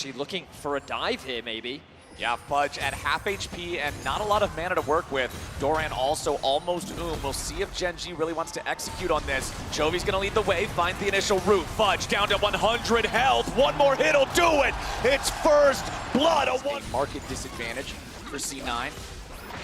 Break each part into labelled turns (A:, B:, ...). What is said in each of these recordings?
A: Actually looking for a dive here, maybe.
B: Yeah, Fudge at half HP and not a lot of mana to work with. Doran also almost We'll see if Gen.G really wants to execute on this. Chovy's gonna lead the way, finds the initial route. Fudge down to 100 health. One more hit'll do it. It's first blood. A market disadvantage for C9.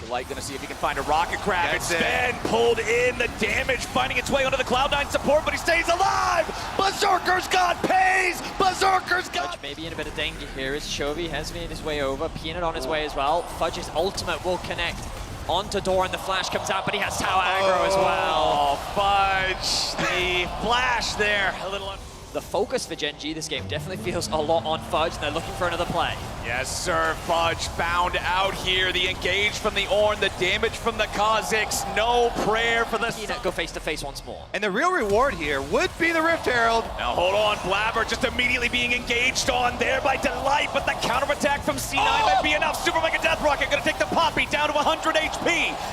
B: Delight gonna see if he can find a rocket crab. It's Sven pulled in, the damage finding its way onto the Cloud9 support, but he stays alive! Berserker's got pays! Berserker's got...
A: Fudge maybe in a bit of danger here as Chovy has made his way over. Peanut on his way as well. Fudge's ultimate will connect onto Doran. The flash comes out, but he has tower aggro as well.
B: Oh, Fudge, the flash there. A little...
A: The focus for Gen.G this game definitely feels a lot on Fudge, and they're looking for another play.
B: Yes, sir. Fudge found out here. The engage from the Ornn, the damage from the Kazakhs. No prayer for the...
A: Peanut go face to face once more.
C: And the real reward here would be the Rift Herald.
B: Now hold on, Blabber just immediately being engaged on there by Delight, but the counterattack from C9 might be enough. Super Mega Death Rocket gonna take the Poppy down to 100 HP,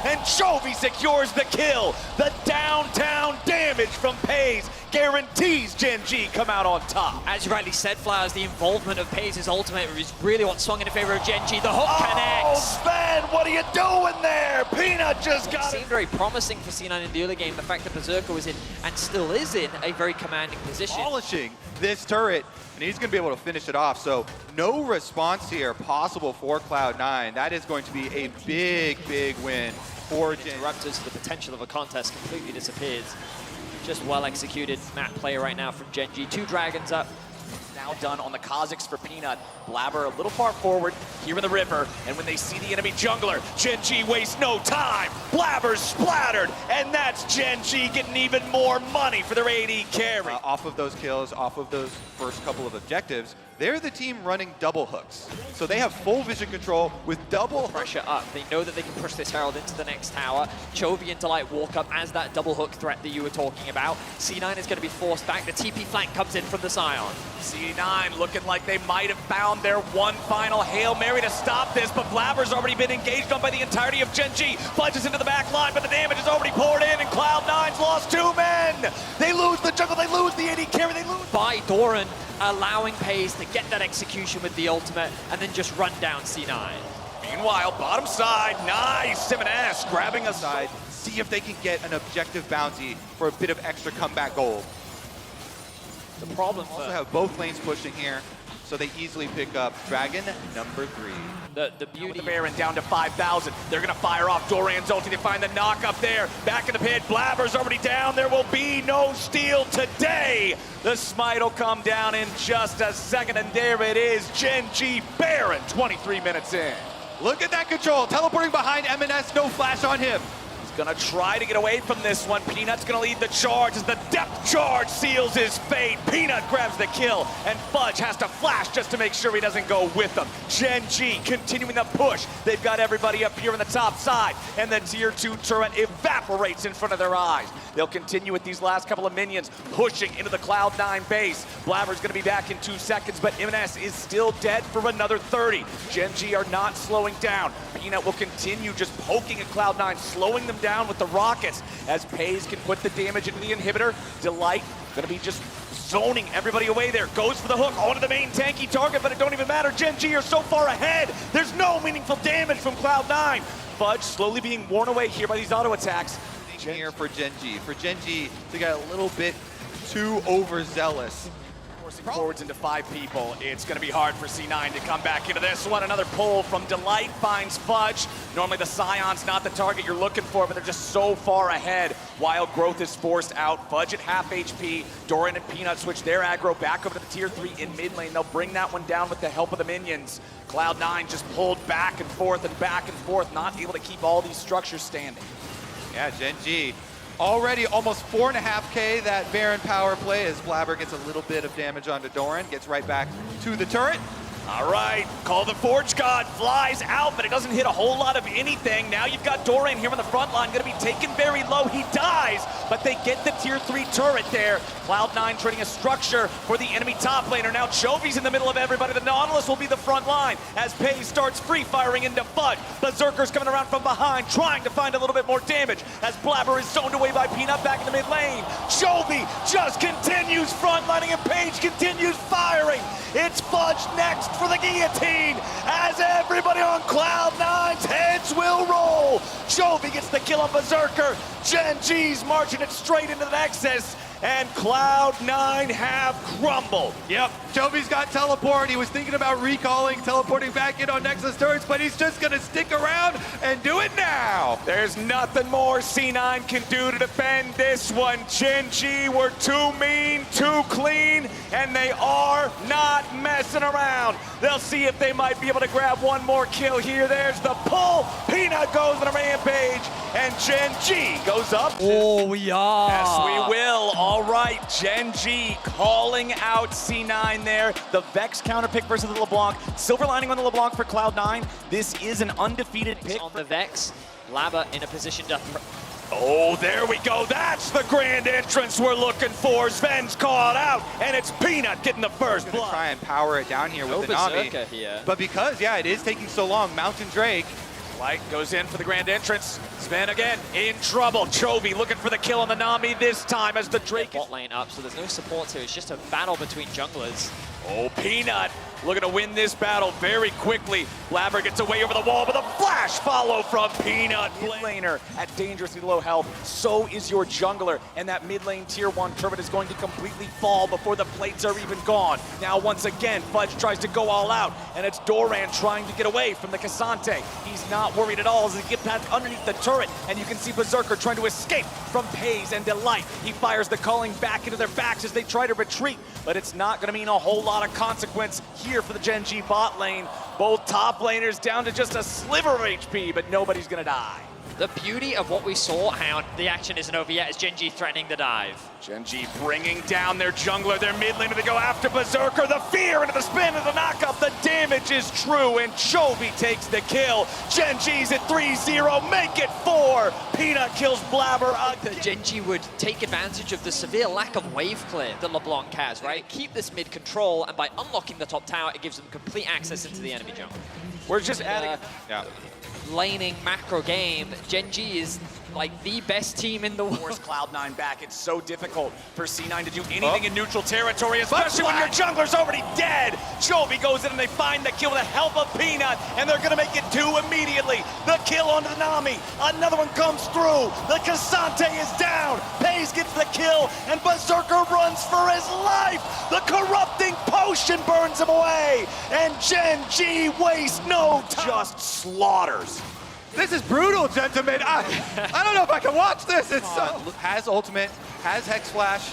B: and Chovy secures the kill. The downtown damage from Pays guarantees Gen.G come out on top.
A: As you rightly said, Flowers, the involvement of Pays' ultimate is really what swung in favor of Gen.G. The hook connects.
B: Sven, what are you doing there? Peanut just got
A: it. Seemed very promising for C9 in the early game. The fact that Berserker was in, and still is in, a very commanding position.
C: Polishing this turret, and he's going to be able to finish it off. So no response here possible for Cloud9. That is going to be a big, big win for Gen.G.
A: Interrupters, the potential of a contest completely disappears. Just well executed map play right now from Gen.G. 2 dragons up.
B: Now done on the Kazakhs for Peanut. Blabber a little far forward here in the river, and when they see the enemy jungler, Gen.G wastes no time. Blabber's splattered, and that's Gen.G getting even more money for their AD carry.
C: Off of those kills, off of those first couple of objectives, they're the team running double hooks. So they have full vision control with double
A: pressure up. They know that they can push this Herald into the next tower. Chovy and Delight walk up as that double hook threat that you were talking about. C9 is going to be forced back. The TP flank comes in from the Scion.
B: C9 looking like they might have found their one final Hail Mary to stop this, but Blabber's already been engaged on by the entirety of Gen.G. Plunges into the back line, but the damage is already poured in, and Cloud9's lost 2 men. They lose the jungle, they lose the AD carry, they lose...
A: By Doran, allowing Pays to get that execution with the ultimate and then just run down C9.
B: Meanwhile, bottom side, nice, M&S grabbing a
C: side, see if they can get an objective bounty for a bit of extra comeback gold.
A: The problem
C: also have both lanes pushing here, so they easily pick up Dragon number 3.
A: The beauty...
B: The Baron down to 5,000. They're going to fire off Doran's ulti. They find the knock up there. Back in the pit. Blabber's already down. There will be no steal today. The smite will come down in just a second, and there it is. Gen.G Baron, 23 minutes in.
C: Look at that control. Teleporting behind M&S. No flash on him.
B: Gonna try to get away from this one. Peanut's gonna lead the charge as the depth charge seals his fate. Peanut grabs the kill, and Fudge has to flash just to make sure he doesn't go with them. Gen.G continuing the push. They've got everybody up here on the top side, and the tier 2 turret evaporates in front of their eyes. They'll continue with these last couple of minions, pushing into the Cloud9 base. Blabber's gonna be back in 2 seconds, but M&S is still dead for another 30. Gen.G are not slowing down. Peanut will continue just poking at Cloud9, slowing them down with the rockets as Pays can put the damage into the inhibitor. Delight gonna be just zoning everybody away there. Goes for the hook onto the main tanky target, but it don't even matter. Gen.G are so far ahead. There's no meaningful damage from Cloud9. Fudge slowly being worn away here by these auto attacks.
C: Here for Gen.G. For Gen.G, they got a little bit too overzealous.
B: Forwards into 5 people. It's going to be hard for C9 to come back into this one. Another pull from Delight finds Fudge. Normally the Scion's not the target you're looking for, but they're just so far ahead. Wild Growth is forced out. Fudge at half HP. Doran and Peanut switch their aggro back over to the tier 3 in mid lane. They'll bring that one down with the help of the minions. Cloud9 just pulled back and forth, not able to keep all these structures standing.
C: Yeah, Gen.G already almost 4.5K that Baron power play as Blabber gets a little bit of damage onto Doran, gets right back to the turret.
B: All right, call the Forge God, flies out, but it doesn't hit a whole lot of anything. Now you've got Doran here on the front line, gonna be taken very low. He dies, but they get the tier 3 turret there. Cloud9 trading a structure for the enemy top laner. Now Chovy's in the middle of everybody. The Nautilus will be the front line as Pays starts free firing into Fudge. Berserker's coming around from behind, trying to find a little bit more damage as Blabber is zoned away by Peanut back in the mid lane. Chovy just continues frontlining and Page continues firing. It's Fudge next for guillotine as everybody on Cloud9's heads will roll. Chovy gets the kill on Berserker. Gen.G's marching it straight into the Nexus, and Cloud9 have crumbled.
C: Yep, Jovi's got teleport. He was thinking about recalling, teleporting back in on Nexus turrets, but he's just gonna stick around and do it now.
B: There's nothing more C9 can do to defend this one. Gen.G were too mean, too clean, and they are not messing around. They'll see if they might be able to grab one more kill here. There's the pull. Peanut goes on a rampage, and Gen.G goes up.
A: Oh, yeah.
B: Yes, we will. All right, Gen.G calling out C9 there. The Vex counter pick versus the LeBlanc. Silver lining on the LeBlanc for Cloud9. This is an undefeated pick.
A: On the Vex, Laba in a position to...
B: Oh, there we go. That's the grand entrance we're looking for. Sven's called out, and it's Peanut getting the first blood.
C: Try and power it down here with the Nami.
A: Here.
C: But because, yeah, it is taking so long, Mountain Drake.
B: Light goes in for the grand entrance. Sven again in trouble. Chovy looking for the kill on the Nami this time as the Drake is...
A: Bot lane up, so there's no support here. It's just a battle between junglers.
B: Oh, Peanut looking to win this battle very quickly. Blabber gets away over the wall, but a flash follow from Peanut. Mid laner at dangerously low health. So is your jungler, and that mid lane tier 1 turret is going to completely fall before the plates are even gone. Now once again, Fudge tries to go all out, and it's Doran trying to get away from the Cassante. He's not worried at all as he gets past underneath the turret, and you can see Berserker trying to escape from Pays and Delight. He fires the calling back into their backs as they try to retreat, but it's not going to mean a whole lot of consequence here for the Gen.G bot lane. Both top laners down to just a sliver of HP, but nobody's gonna die.
A: The beauty of what we saw, how the action isn't over yet, is Gen.G threatening the dive.
B: Gen.G bringing down their jungler, their mid laner to go after Berserker. The fear into the spin of the knockup. The damage is true, and Chovy takes the kill. Gen.G's at 3-0, make it 4. Peanut kills Blabber.
A: Gen.G would take advantage of the severe lack of wave clear that LeBlanc has, right? Keep this mid control, and by unlocking the top tower, it gives them complete access into the enemy jungle.
B: We're just adding...
A: Laning macro game, Gen.G is like the best team in the world.
B: Force Cloud9 back. It's so difficult for C9 to do anything in neutral territory, especially when your jungler's already dead. Chovy goes in and they find the kill with the help of Peanut, and they're gonna make it 2 immediately. The kill onto the Nami. Another one comes through. The Cassante is down. Pays gets the kill, and Berserker runs for his life. The corrupting potion burns him away, and Gen.G wastes no time. Just slaughters.
C: This is brutal, gentlemen. I don't know if I can watch this. It's has ultimate, has Hex Flash.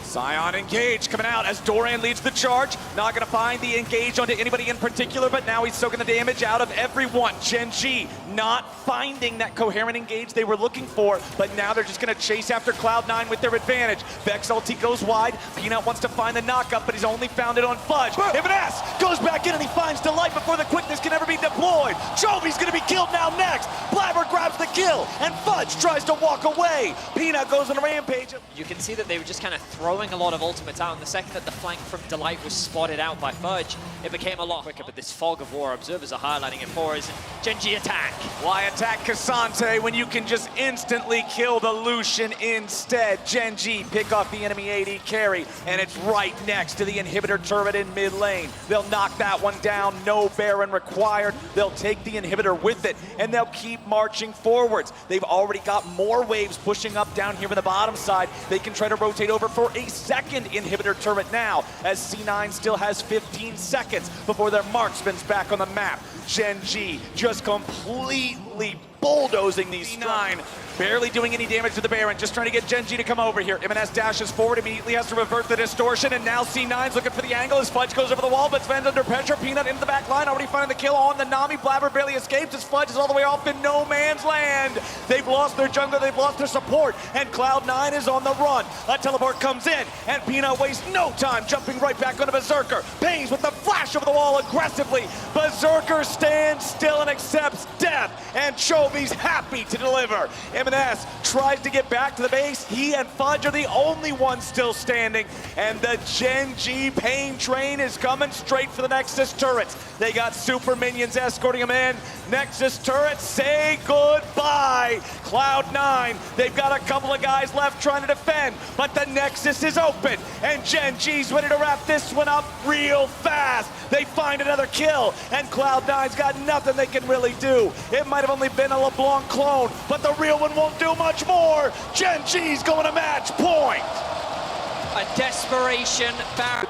B: Sion engage coming out as Doran leads the charge. Not going to find the engage onto anybody in particular, but now he's soaking the damage out of everyone. Gen.G not finding that coherent engage they were looking for, but now they're just going to chase after Cloud9 with their advantage. Vex ulti goes wide. Peanut wants to find the knockup, but he's only found it on Fudge. S goes back in and he finds Delight before the quickness can ever be deployed. Chovy's going to be killed now next. Blabber grabs the kill, and Fudge tries to walk away. Peanut goes on a rampage.
A: You can see that they were just kind of throwing a lot of ultimates out, and the second that the flank from Delight was spotted out by Fudge, it became a lot quicker, but this fog of war, observers are highlighting it for us. Gen.G attack.
B: Why attack Cassante when you can just instantly kill the Lucian instead? Gen.G pick off the enemy AD carry, and it's right next to the inhibitor turret in mid lane. They'll knock that one down, no Baron required. They'll take the inhibitor with it, and they'll keep marching forwards. They've already got more waves pushing up down here in the bottom side. They can try to rotate over for a second inhibitor turret now, as C9 still has 15 seconds before their marksman's back on the map. Gen.G just completely bulldozing these C9, barely doing any damage to the Baron, just trying to get Gen.G to come over here. M&S dashes forward, immediately has to revert the distortion, and now C9's looking for the angle as Fudge goes over the wall, but Sven's under pressure. Peanut into the back line, already finding the kill on the Nami. Blabber barely escapes as Fudge is all the way off in no man's land. They've lost their jungler, they've lost their support, and Cloud9 is on the run. A teleport comes in, and Peanut wastes no time jumping right back onto Berserker. Pays with the flash over the wall aggressively. Berserker stands still and accepts death, and and Chovy's happy to deliver. M&S tries to get back to the base. He and Fudge are the only ones still standing, and the Gen.G pain train is coming straight for the Nexus turrets. They got super minions escorting them in. Nexus turrets say goodbye. Cloud9, they've got a couple of guys left trying to defend, but the Nexus is open, and Gen.G's ready to wrap this one up real fast. They find another kill, and Cloud9's got nothing they can really do. It might have only been a LeBlanc clone, but the real one won't do much more. Gen.G's going to match point.
A: A desperation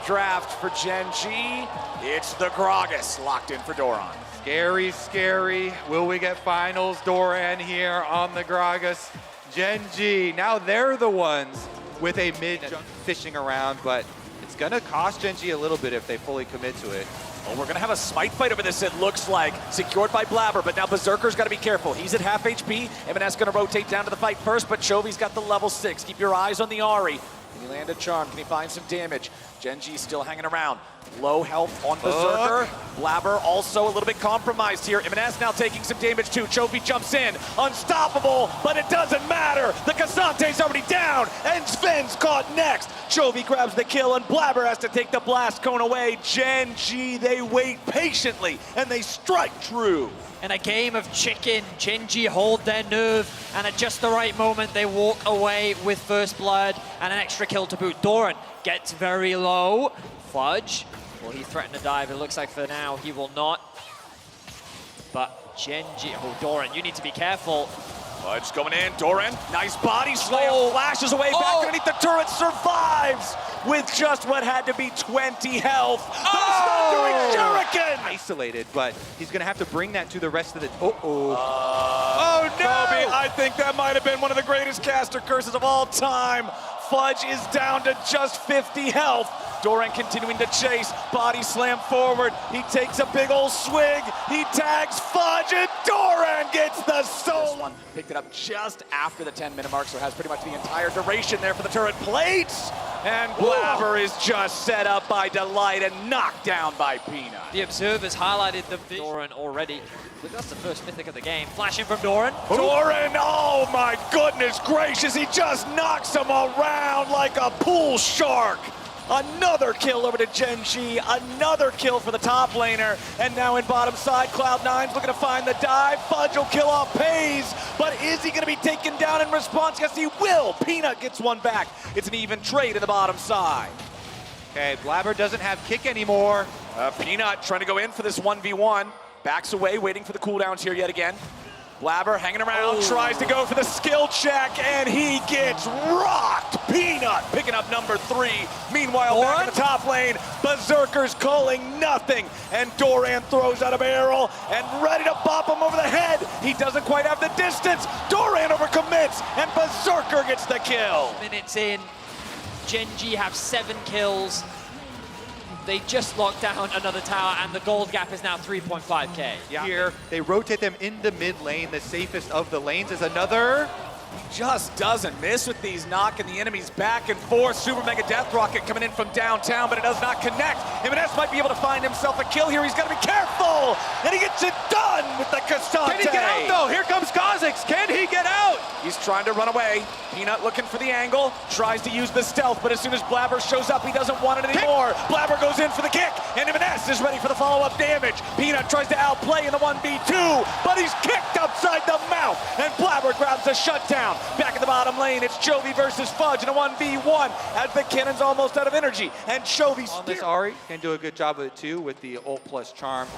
B: Draft for Gen.G. It's the Gragas locked in for Doran.
C: Scary, scary. Will we get finals Doran here on the Gragas? Gen.G, now they're the ones with a mid fishing around, but it's gonna cost Gen.G a little bit if they fully commit to it.
B: Well, we're gonna have a smite fight over this, it looks like. Secured by Blabber, but now Berserker's gotta be careful. He's at half HP. M&S gonna rotate down to the fight first, but Chovy's got the level 6. Keep your eyes on the Ahri. Can he land a charm? Can he find some damage? Gen.G still hanging around. Low health on Berserker. Blabber also a little bit compromised here. M&S now taking some damage too. Chovy jumps in. Unstoppable, but it doesn't matter. The Casante's already down, and Sven's caught next. Chovy grabs the kill, and Blabber has to take the blast cone away. Gen.G, they wait patiently, and they strike true.
A: In a game of chicken, Gen.G hold their nerve, and at just the right moment, they walk away with first blood and an extra kill to boot. Doran gets very low. Fudge, will he threaten to dive? It looks like for now he will not. But Gen.G, oh, Doran, you need to be careful.
B: Fudge going in, Doran, nice body slam, flashes away, back underneath the turret, survives with just what had to be 20 health. The thundering shuriken!
C: Isolated, but he's gonna have to bring that to the rest of the, oh no!
B: Kobe, I think that might have been one of the greatest caster curses of all time. Fudge is down to just 50 health. Doran continuing to chase, body slam forward. He takes a big old swig. He tags Fudge, and Doran gets the soul. One picked it up just after the 10-minute mark, so has pretty much the entire duration there for the turret plates. And Blabber is just set up by Delight and knocked down by Peanut.
A: The observers highlighted the Doran already. But that's the first mythic of the game. Flashing from Doran.
B: Doran, oh my goodness gracious, he just knocks him around like a pool shark. Another kill over to Gen.G, another kill for the top laner, and now in bottom side, Cloud9's looking to find the dive. Fudge will kill off Pays, but is he gonna be taken down in response? Yes, he will. Peanut gets one back. It's an even trade in the bottom side.
C: Okay, Blabber doesn't have kick anymore.
B: Peanut trying to go in for this 1v1. Backs away, waiting for the cooldowns here yet again. Blabber hanging around, tries to go for the skill check, and he gets rocked. Peanut picking up number 3. Meanwhile, back in the top lane, Berserker's calling nothing, and Doran throws out a barrel and ready to bop him over the head. He doesn't quite have the distance. Doran overcommits, and Berserker gets the kill.
A: Minutes in, Gen.G have 7 kills. They just locked down another tower, and the gold gap is now 3.5k.
C: Yeah. Here, they rotate them into mid lane. The safest of the lanes is another.
B: He just doesn't miss with these, knocking the enemies back and forth. Super Mega Death Rocket coming in from downtown, but it does not connect. M&S might be able to find himself a kill here. He's got to be careful, and he gets it done with the Cassante.
C: Can he get out, though? Here comes Kha'Zix. Can he get out?
B: He's trying to run away. Peanut looking for the angle, tries to use the stealth, but as soon as Blabber shows up, he doesn't want it anymore. Blabber goes in for the kick, and M&S is ready for the follow-up damage. Peanut tries to outplay in the 1v2, but he's kicked upside the mouth, and Blabber grabs the shutdown. Back in the bottom lane, it's Chovy versus Fudge in a 1v1 as the cannon's almost out of energy, and Chovy's
C: on this Ahri can do a good job of it too with the ult plus charm.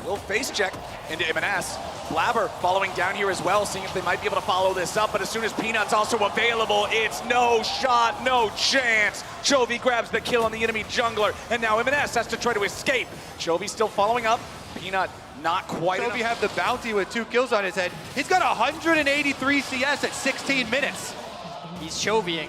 B: Little face check into M&S. Blabber following down here as well, seeing if they might be able to follow this up, but as soon as Peanut's also available, it's no shot, no chance. Chovy grabs the kill on the enemy jungler, and now M&S has to try to escape. Chovy still following up. Peanut not quite enough.
C: Chovy have the bounty with 2 kills on his head. He's got 183 CS at 16 minutes.
A: He's Chovying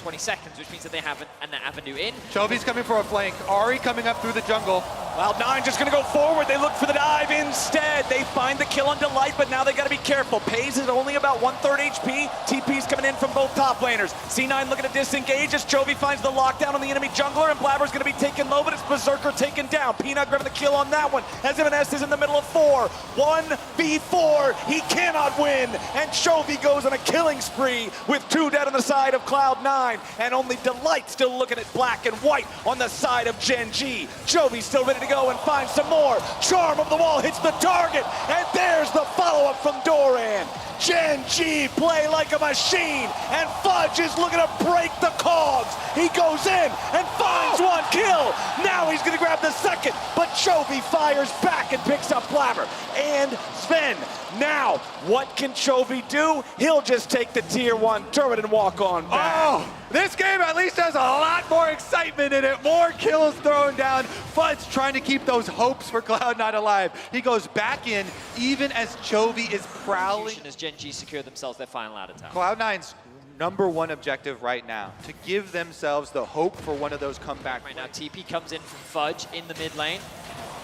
A: 20 seconds, which means that they have an avenue in.
C: Chovy's coming for a flank. Ahri coming up through the jungle.
B: Cloud9 just gonna go forward. They look for the dive instead. They find the kill on Delight, but now they gotta be careful. Pays is only about 1/3 HP. TP's coming in from both top laners. C9 looking to disengage as Chovy finds the lockdown on the enemy jungler, and Blabber's gonna be taken low, but it's Berserker taken down. Peanut grabbing the kill on that one as M&S is in the middle of 4. 1v4, he cannot win, and Chovy goes on a killing spree with 2 dead on the side of Cloud9, and only Delight still looking at black and white on the side of Gen.G. Chovy still ready to go and find some more. Charm of the wall hits the target, and there's the follow-up from Doran. Gen.G play like a machine, and Fudge is looking to break the cogs. He goes in and finds one kill. Now he's gonna grab the second, but Chovy fires back and picks up Blabber. And Sven, now what can Chovy do? He'll just take the tier 1 turret and walk on back.
C: Oh, this game at least has a lot more excitement in it. More kills thrown down. Fudge trying to keep those hopes for Cloud9 alive. He goes back in even as Chovy is prowling.
A: As Gen.G secure themselves their final out of town.
C: Cloud9's #1 objective right now, to give themselves the hope for one of those comeback
A: Right now, TP comes in from Fudge in the mid lane.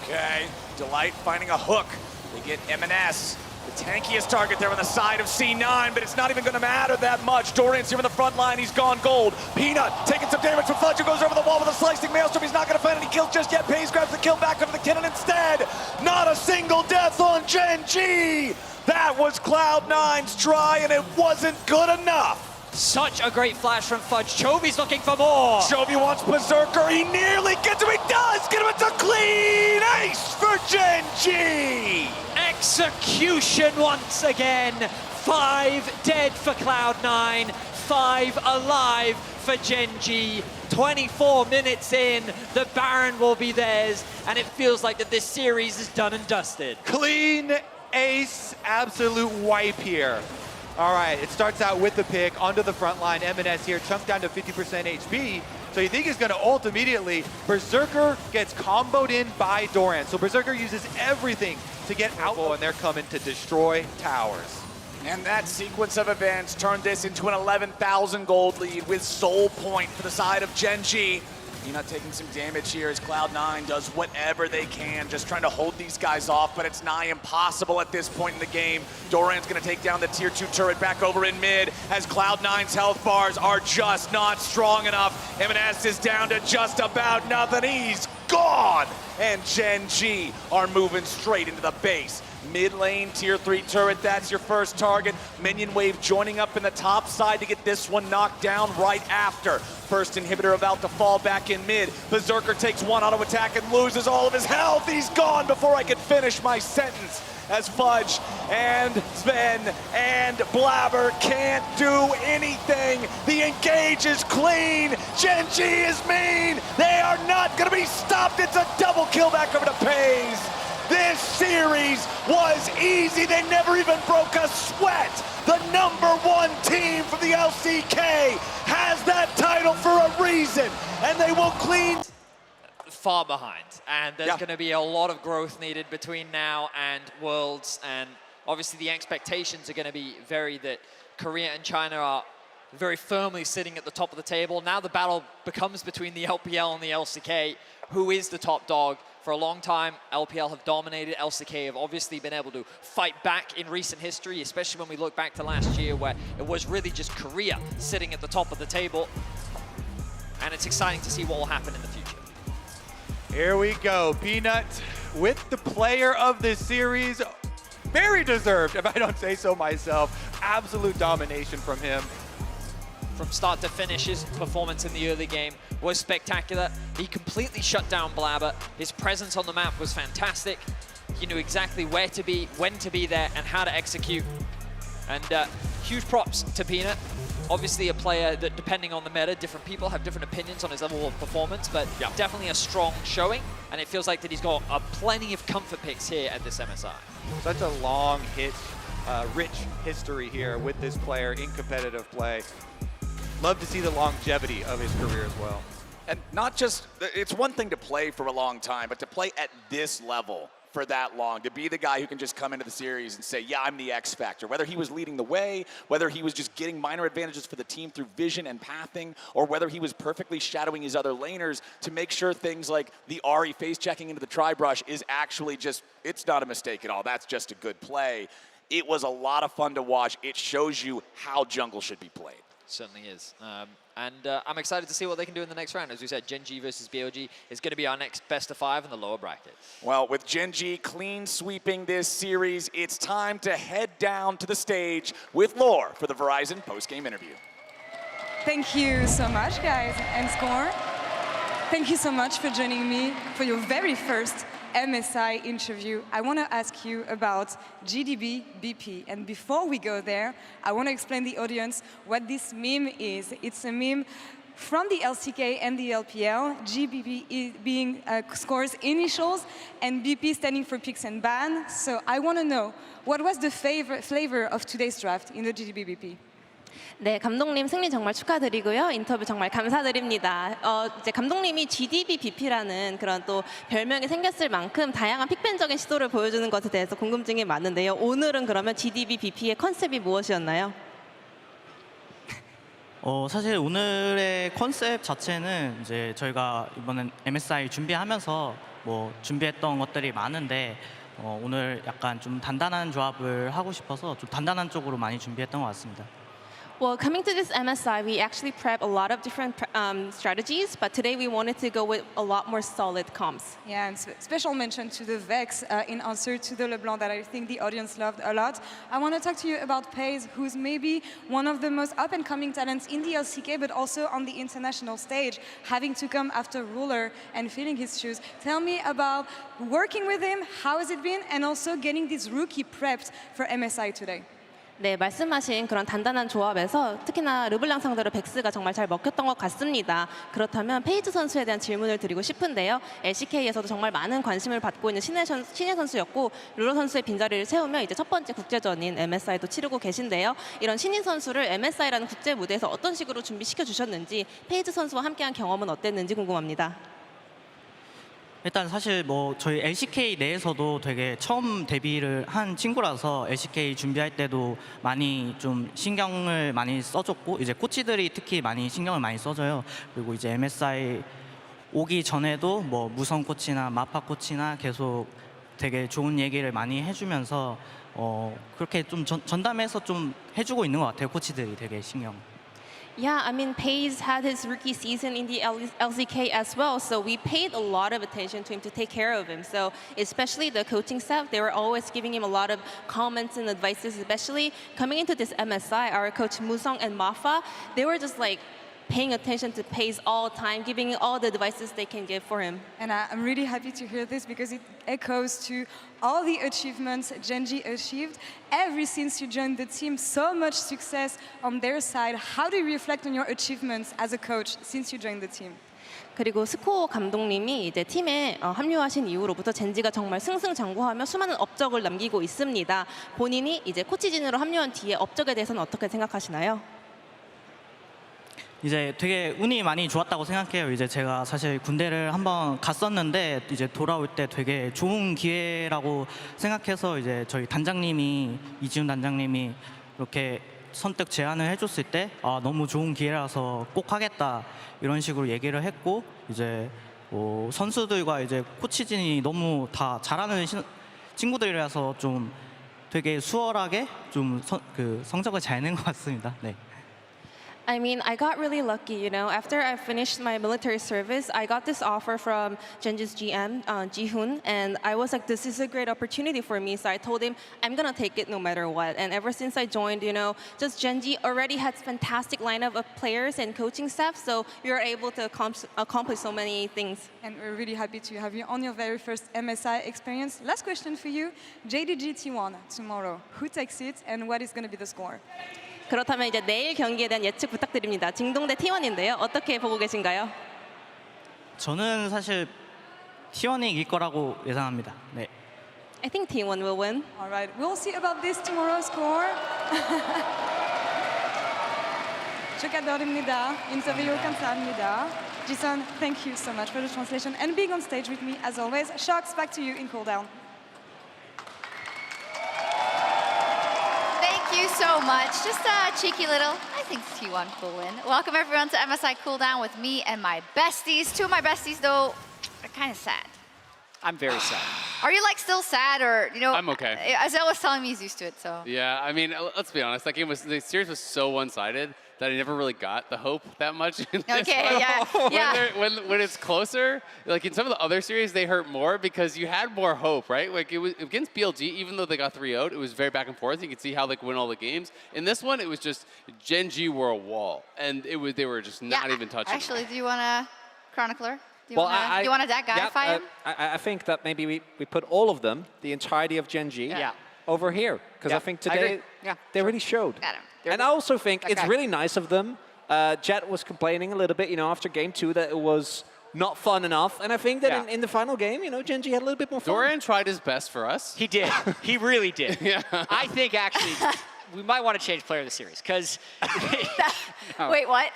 B: Okay, Delight finding a hook. They get M&S. The tankiest target there on the side of C9, but it's not even going to matter that much. Dorian's here in the front line. He's gone gold. Peanut taking some damage from Fudge, who goes over the wall with a slicing maelstrom. He's not going to find any kills just yet. Pays grabs the kill back over the cannon instead. Not a single death on Gen.G. That was Cloud9's try, and it wasn't good enough.
A: Such a great flash from Fudge. Chovy's looking for more.
B: Chovy wants Berserker. He nearly gets him. He does get him. It's a clean ace for Gen.G.
A: Execution once again. 5 dead for Cloud9, 5 alive for Gen.G. 24 minutes in, the Baron will be theirs, and it feels like that this series is done and dusted.
C: Clean ace, absolute wipe here. All right, it starts out with the pick onto the front line. M&S here, chunked down to 50% HP. So you think he's gonna ult immediately. Berserker gets comboed in by Doran. So Berserker uses everything to get out, and they're coming to destroy towers.
B: And that sequence of events turned this into an 11,000 gold lead with Soul Point for the side of Gen.G. Peanut taking some damage here as Cloud9 does whatever they can, just trying to hold these guys off, but it's nigh impossible at this point in the game. Doran's gonna take down the tier 2 turret back over in mid as Cloud9's health bars are just not strong enough. M&S is down to just about nothing. He's gone! And Gen.G are moving straight into the base. Mid lane, tier 3 turret, that's your first target. Minion wave joining up in the top side to get this one knocked down right after. First inhibitor about to fall back in mid. Berserker takes one auto attack and loses all of his health. He's gone before I could finish my sentence. As Fudge and Sven and Blabber can't do anything. The engage is clean. Gen.G is mean. They are not gonna be stopped. It's a double kill back over to Pays. This series was easy. They never even broke a sweat. The #1 team from the LCK has that title for a reason, and they will clean.
A: Far behind, and there's going to be a lot of growth needed between now and Worlds, and obviously the expectations are going to be that Korea and China are very firmly sitting at the top of the table. Now the battle becomes between the LPL and the LCK. Who is the top dog? For a long time, LPL have dominated. LCK have obviously been able to fight back in recent history, especially when we look back to last year where it was really just Korea sitting at the top of the table. And it's exciting to see what will happen in the future.
C: Here we go, Peanut with the player of this series. Very deserved, if I don't say so myself. Absolute domination from him.
A: From start to finish, his performance in the early game was spectacular. He completely shut down Blabber. His presence on the map was fantastic. He knew exactly where to be, when to be there, and how to execute. And huge props to Peanut. Obviously a player that, depending on the meta, different people have different opinions on his level of performance, but definitely a strong showing, and it feels like that he's got plenty of comfort picks here at this MSI.
C: Such a long rich history here with this player in competitive play. Love to see the longevity of his career as well.
B: And not just, it's one thing to play for a long time, but to play at this level for that long, to be the guy who can just come into the series and say, yeah, I'm the X factor. Whether he was leading the way, whether he was just getting minor advantages for the team through vision and pathing, or whether he was perfectly shadowing his other laners to make sure things like the Ahri face checking into the tri-brush is actually just, it's not a mistake at all. That's just a good play. It was a lot of fun to watch. It shows you how jungle should be played.
A: Certainly is. And I'm excited to see what they can do in the next round. As we said, Gen.G versus BOG is going to be our next best of 5 in the lower bracket.
B: Well, with Gen.G clean sweeping this series, it's time to head down to the stage with Lore for the Verizon post-game interview.
D: Thank you so much, guys, and Score. Thank you so much for joining me for your very first MSI interview. I want to ask you about GDB BP. And before we go there, I want to explain to the audience what this meme is. It's a meme from the LCK and the LPL, GBP being Score's initials, and BP standing for picks and ban. So I want to know, what was the flavor of today's draft in the GDB BP?
E: 네, 감독님 승리 정말 축하드리고요. 인터뷰 정말 감사드립니다. 이제 감독님이 GDB BP라는 그런 또 별명이 생겼을 만큼 다양한 픽밴적인 시도를 보여주는 것에 대해서 궁금증이 많은데요. 오늘은 그러면 GDB BP의 컨셉이 무엇이었나요?
F: 사실 오늘의 컨셉 자체는 이제 저희가 이번엔 MSI 준비하면서 뭐 준비했던 것들이 많은데 오늘 약간 좀 단단한 조합을 하고 싶어서 좀 단단한 쪽으로 많이 준비했던 것 같습니다.
E: Well, coming to this MSI, we actually prep a lot of different strategies, but today we wanted to go with a lot more solid comps.
D: Yeah, and special mention to the Vex in answer to the LeBlanc that I think the audience loved a lot. I want to talk to you about Paze, who's maybe one of the most up-and-coming talents in the LCK, but also on the international stage, having to come after Ruler and filling his shoes. Tell me about working with him, how has it been, and also getting this rookie prepped for MSI today.
E: 네, 말씀하신 그런 단단한 조합에서 특히나 르블랑 상대로 백스가 정말 잘 먹혔던 것 같습니다. 그렇다면 페이즈 선수에 대한 질문을 드리고 싶은데요. LCK에서도 정말 많은 관심을 받고 있는 신예 선수였고 루러 선수의 빈자리를 채우며 이제 첫 번째 국제전인 MSI도 치르고 계신데요. 이런 신인 선수를 MSI라는 국제 무대에서 어떤 식으로 준비시켜 주셨는지, 페이즈 선수와 함께한 경험은 어땠는지 궁금합니다.
F: 일단 사실 뭐 저희 LCK 내에서도 되게 처음 데뷔를 한 친구라서 LCK 준비할 때도 많이 좀 신경을 많이 써줬고 이제 코치들이 특히 많이 신경을 많이 써줘요. 그리고 이제 MSI 오기 전에도 뭐 무성 코치나 마파 코치나 계속 되게 좋은 얘기를 많이 해주면서 그렇게 좀 전담해서 좀 해주고 있는 것 같아요. 코치들이 되게 신경.
E: Yeah, I mean, Paze had his rookie season in the LCK as well, so we paid a lot of attention to him to take care of him. So especially the coaching staff, they were always giving him a lot of comments and advices, especially coming into this MSI, our coach Musong and Mafa, they were just like paying attention to Paze all the time, giving all the advices they can give for him.
D: And I'm really happy to hear this because it echoes to all the achievements Gen.G achieved ever since you joined the team. So much success on their side. How do you reflect on your achievements as a coach since you joined the team?
E: 그리고 스코어 감독님이 이제 팀에 합류하신 이후로부터 젠지가 정말 승승장구하며 수많은 업적을 남기고 있습니다. 본인이 이제 코치진으로 합류한 뒤에 업적에 대해서는 어떻게 생각하시나요?
F: 이제 되게 운이 많이 좋았다고 생각해요. 이제 제가 사실 군대를 한번 갔었는데 이제 돌아올 때 되게 좋은 기회라고 생각해서 이제 저희 단장님이 이지훈 단장님이 이렇게 선택 제안을 해줬을 때 너무 좋은 기회라서 꼭 하겠다 이런 식으로 얘기를 했고 이제 선수들과 이제 코치진이 너무 다 잘하는 친구들이라서 좀 되게 수월하게 좀 성적을 잘 낸 것 같습니다. 네.
E: I mean, I got really lucky, you know. After I finished my military service, I got this offer from Gen.G's GM, Ji-hoon, and I was like, this is a great opportunity for me. So I told him, I'm gonna take it no matter what. And ever since I joined, you know, just Gen.G already had fantastic lineup of players and coaching staff, so we were able to accomplish so many things.
D: And we're really happy to have you on your very first MSI experience. Last question for you, JDG T1 tomorrow. Who takes it and what is gonna be the score?
E: 그렇다면 이제 내일 경기에 대한 예측 부탁드립니다. 징동 대 T1인데요. 어떻게 보고 계신가요?
F: 저는 사실 T1이 이길 거라고 예상합니다. 네.
E: I think T1 will win.
D: All right, we'll see about this tomorrow's score. 축하드립니다. 인터뷰 감사합니다. Jason, thank you so much for the translation and being on stage with me as always. Sharks, back to you in cooldown.
G: you so much. Just a cheeky little, I think T1 cool win. Welcome everyone to MSI Cooldown with me and my besties. Two of my besties though are kind of sad.
H: I'm very sad.
G: Are you like still sad or, you know?
I: I'm okay.
G: Azelle was telling me he's used to it, so.
I: Yeah, I mean, let's be honest. The series was so one-sided that I never really got the hope that much. In this
G: Okay,
I: one.
G: yeah.
I: When it's closer, like in some of the other series, they hurt more because you had more hope, right? Like it was against BLG, even though they got 3-0'd, it was very back and forth. You could see how they could win all the games. In this one, it was just Gen.G were a wall, and they were just not even touching.
G: Actually, do you want to Chronicler? Do you
H: Well,
G: want to that guy fight him?
H: I think that maybe we put all of them, the entirety of Gen.G, over here. Because I think today they really showed.
G: Got him.
H: And I also think it's really nice of them. Jet was complaining a little bit, after game 2 that it was not fun enough. And I think that in the final game, Gen.G had a little bit more fun.
I: Dorian tried his best for us.
J: He did. He really did.
I: Yeah.
J: I think actually we might want to change player of the series because.
G: Wait, what?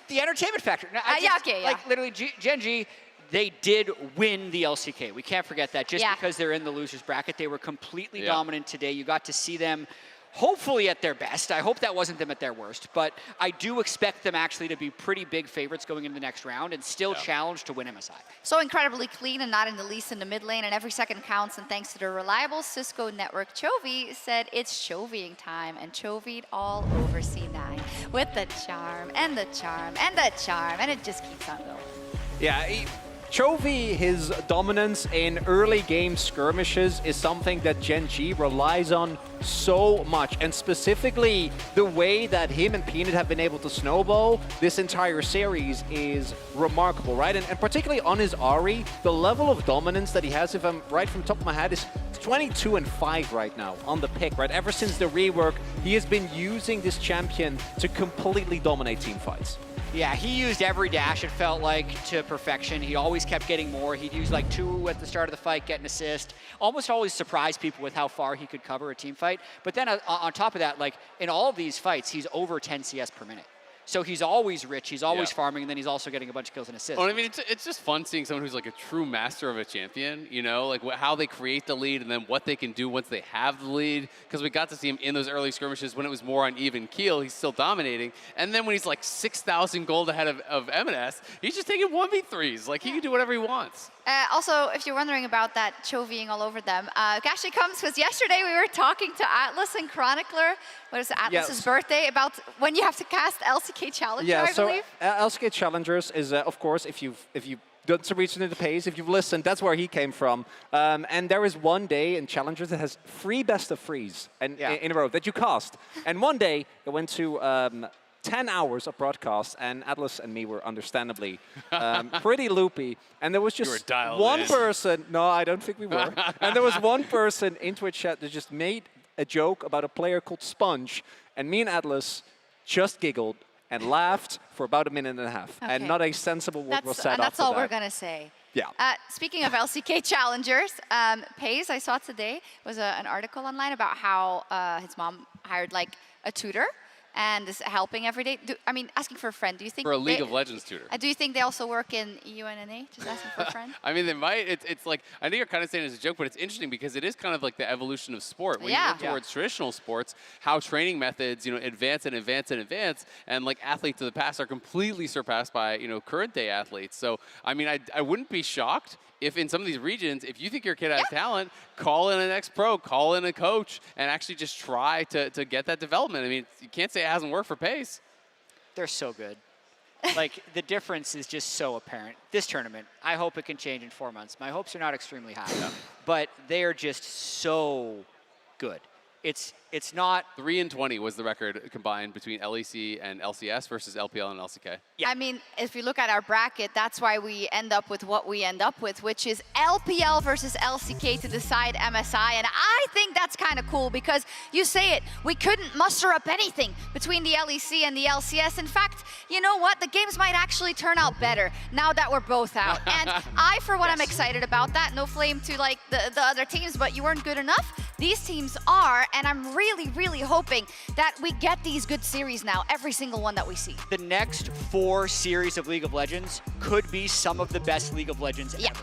J: The entertainment factor. No,
G: okay.
J: Like literally, Gen.G, they did win the LCK. We can't forget that. Just because they're in the losers bracket, they were completely dominant today. You got to see them. Hopefully at their best. I hope that wasn't them at their worst, but I do expect them actually to be pretty big favorites going into the next round and still challenge to win MSI.
G: So incredibly clean and not in the least in the mid lane, and every second counts, and thanks to the reliable Cisco network, Chovy said it's Chovying time, and Chovy'd all over C9 with the charm, and the charm, and the charm, and it just keeps on going.
H: Yeah, Chovy, his dominance in early game skirmishes is something that Gen.G relies on so much, and specifically the way that him and Peanut have been able to snowball this entire series is remarkable, right? And particularly on his Ahri, the level of dominance that he has, if I'm right from the top of my head, is 22-5 right now on the pick, right? Ever since the rework, he has been using this champion to completely dominate team fights.
J: Yeah, he used every dash, it felt like, to perfection. He always kept getting more. He'd use like 2 at the start of the fight, get an assist. Almost always surprise people with how far he could cover a team fight. But then on top of that, like in all of these fights, he's over 10 CS per minute. So he's always rich, he's always farming, and then he's also getting a bunch of kills and assists.
I: Well, I mean, it's just fun seeing someone who's like a true master of a champion, like how they create the lead and then what they can do once they have the lead. Because we got to see him in those early skirmishes when it was more on even keel, he's still dominating. And then when he's like 6,000 gold ahead of M&S, he's just taking 1v3s. Like, he can do whatever he wants.
G: Also, if you're wondering about that Chovying all over them, actually comes because yesterday we were talking to Atlas and Chronicler. What is it, Atlas's birthday? About when you have to cast LCK Challenger, I believe.
H: LCK Challengers is, of course, if you've done some research into the page, if you've listened, that's where he came from. And there is one day in Challengers that has 3 best of 3s in a row that you cast. And one day it went to 10 hours of broadcast, and Atlas and me were understandably pretty loopy. And there was just one person. No, I don't think we were. And there was one person in Twitch chat that just made a joke about a player called Sponge, and me and Atlas just giggled and laughed for about 1.5 minutes, and not a sensible word was said after that.
G: That's all we're gonna say.
H: Yeah.
G: Speaking of LCK challengers, Pays, I saw today, was an article online about how his mom hired like a tutor and is helping every day. Asking for a friend. Do you think
I: for a League of Legends tutor?
G: Do you think they also work in UNNA? Just asking for a friend.
I: I mean, they might. It's like, I know you're kind of saying it as a joke, but it's interesting because it is kind of like the evolution of sport. When you look towards traditional sports, how training methods, advance and advance and advance, and like athletes of the past are completely surpassed by current day athletes. So I mean, I wouldn't be shocked if in some of these regions, if you think your kid has talent, call in an ex-pro, call in a coach, and actually just try to get that development. I mean, you can't say it hasn't worked for Pace.
J: They're so good. Like, the difference is just so apparent. This tournament, I hope it can change in 4 months. My hopes are not extremely high, but they are just so good. It's not
I: 3-20 was the record combined between LEC and LCS versus LPL and LCK.
G: Yeah. I mean, if you look at our bracket, that's why we end up with what we end up with, which is LPL versus LCK to decide MSI. And I think that's kind of cool because you say it, we couldn't muster up anything between the LEC and the LCS. In fact, you know what? The games might actually turn out better now that we're both out. And I, for one, I'm excited about that. No flame to like the other teams, but you weren't good enough. These teams are, and I'm really, really hoping that we get these good series now, every single one that we see.
J: The next 4 series of League of Legends could be some of the best League of Legends ever.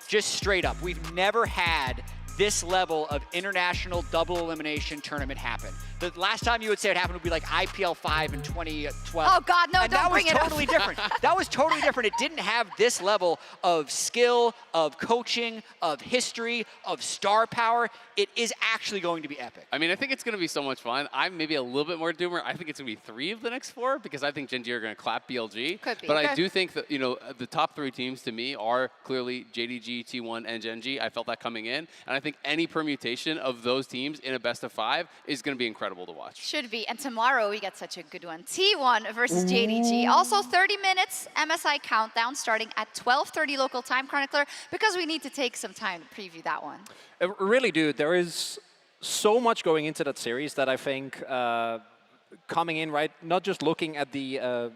J: Just straight up. We've never had this level of international double elimination tournament happen. The last time you would say it happened would be like IPL 5 in 2012.
G: Oh God, no,
J: and
G: don't bring it up.
J: That was totally different. That was totally different. It didn't have this level of skill, of coaching, of history, of star power. It is actually going to be epic.
I: I mean, I think it's going to be so much fun. I'm maybe a little bit more doomer. I think it's going to be 3 of the next 4 because I think Gen.G are going to clap BLG.
G: Could be.
I: But
G: Okay.
I: I do think that, the top 3 teams to me are clearly JDG, T1, and Gen.G. I felt that coming in. And I think any permutation of those teams in a best of 5 is going to be incredible to watch.
G: Should be. And tomorrow we get such a good one. T1 versus JDG. Also 30 minutes MSI countdown starting at 12:30 local time, Chronicler, because we need to take some time to preview that one.
H: Really, dude, there is so much going into that series that I think coming in, right, not just looking at the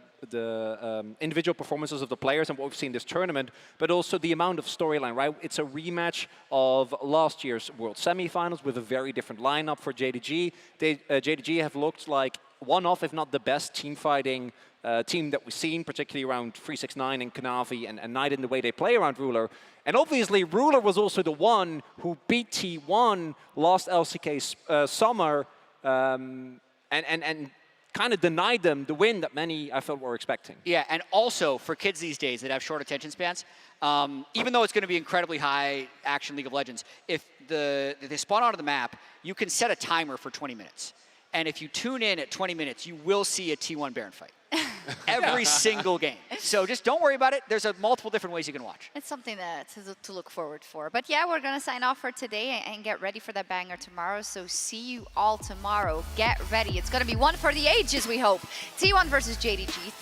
H: individual performances of the players and what we've seen this tournament, but also the amount of storyline, right? It's a rematch of last year's World Semifinals with a very different lineup for JDG. JDG have looked like one of, if not the best team fighting team that we've seen, particularly around 369 and Kanavi and Knight in the way they play around Ruler. And obviously, Ruler was also the one who beat T1 last LCK summer and kind of denied them the win that many, I felt, were expecting.
J: Yeah, and also for kids these days that have short attention spans, even though it's going to be incredibly high action League of Legends, if they spawn onto the map, you can set a timer for 20 minutes. And if you tune in at 20 minutes, you will see a T1 Baron fight. Every single game. So just don't worry about it. There's multiple different ways you can watch.
G: It's something to look forward for. But yeah, we're going to sign off for today and get ready for that banger tomorrow. So see you all tomorrow. Get ready. It's going to be one for the ages, we hope. T1 versus JDG.